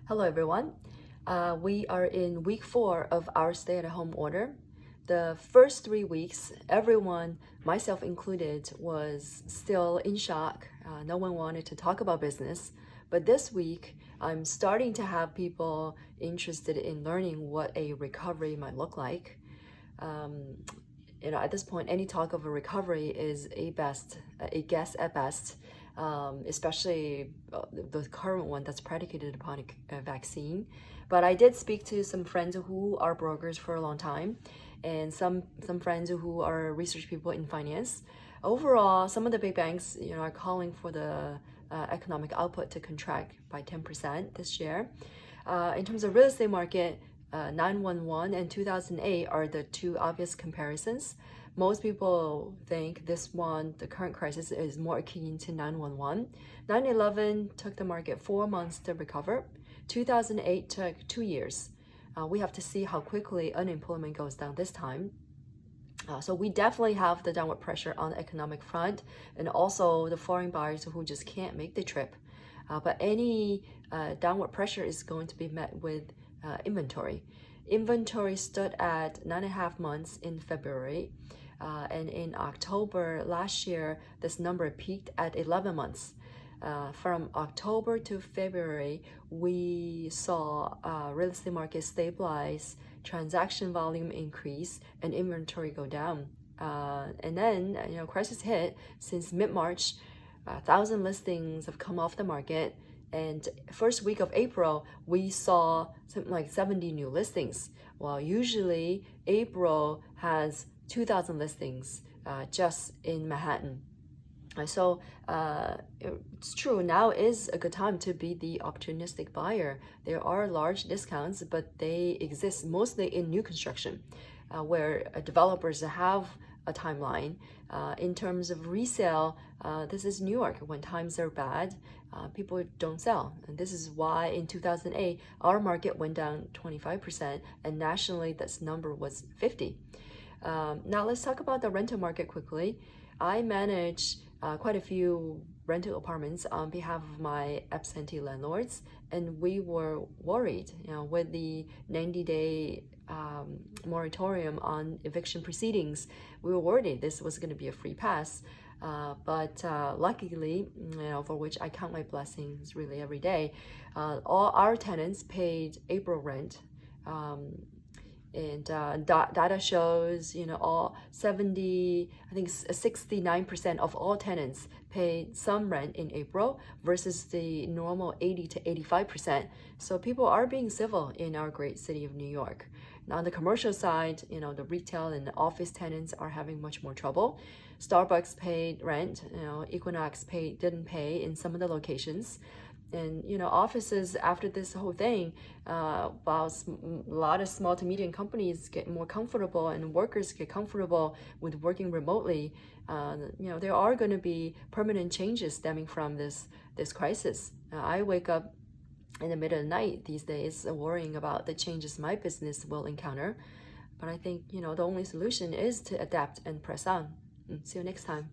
Hello everyone. We are in week 4 of our stay-at-home order. The first 3 weeks, everyone, myself included, was still in shock. No one wanted to talk about business. But this week, I'm starting to have people interested in learning what a recovery might look like. At this point, any talk of a recovery is a guess at best, especially the current one that's predicated upon a vaccine. But I did speak to some friends who are brokers for a long time, and some friends who are research people in finance. Overall, some of the big banks, are calling for the economic output to contract by 10% this year. In terms of real estate market, 911 and 2008 are the two obvious comparisons. Most people think the current crisis, is more akin to 911. 9/11 took the market 4 months to recover. 2008 took 2 years. We have to see how quickly unemployment goes down this time. So we definitely have the downward pressure on the economic front, and also the foreign buyers who just can't make the trip. But any downward pressure is going to be met with inventory. Inventory stood at 9.5 months in February, and in October last year, this number peaked at 11 months. From October to February, we saw real estate market stabilize, transaction volume increase, and inventory go down. And then, crisis hit. Since mid-March, 1,000 listings have come off the market. And first week of April, we saw something like 70 new listings. While usually April has 2,000 listings just in Manhattan. So it's true, now is a good time to be the opportunistic buyer. There are large discounts, but they exist mostly in new construction, where developers have a timeline. In terms of resale, this is New York. When times are bad, people don't sell. And this is why in 2008, our market went down 25%, and nationally, this number was 50. Now let's talk about the rental market quickly. I manage quite a few rental apartments on behalf of my absentee landlords, and we were worried, with the 90-day moratorium on eviction proceedings. We were worried this was going to be a free pass, but luckily, for which I count my blessings really every day, all our tenants paid April rent. And data shows, all 69% of all tenants paid some rent in April versus the normal 80 to 85%. So people are being civil in our great city of New York. Now on the commercial side, the retail and the office tenants are having much more trouble. Starbucks paid rent, Equinox didn't pay in some of the locations. And offices, after this whole thing, while a lot of small to medium companies get more comfortable and workers get comfortable with working remotely, there are going to be permanent changes stemming from this crisis. I wake up in the middle of the night these days worrying about the changes my business will encounter. But I think the only solution is to adapt and press on. See you next time.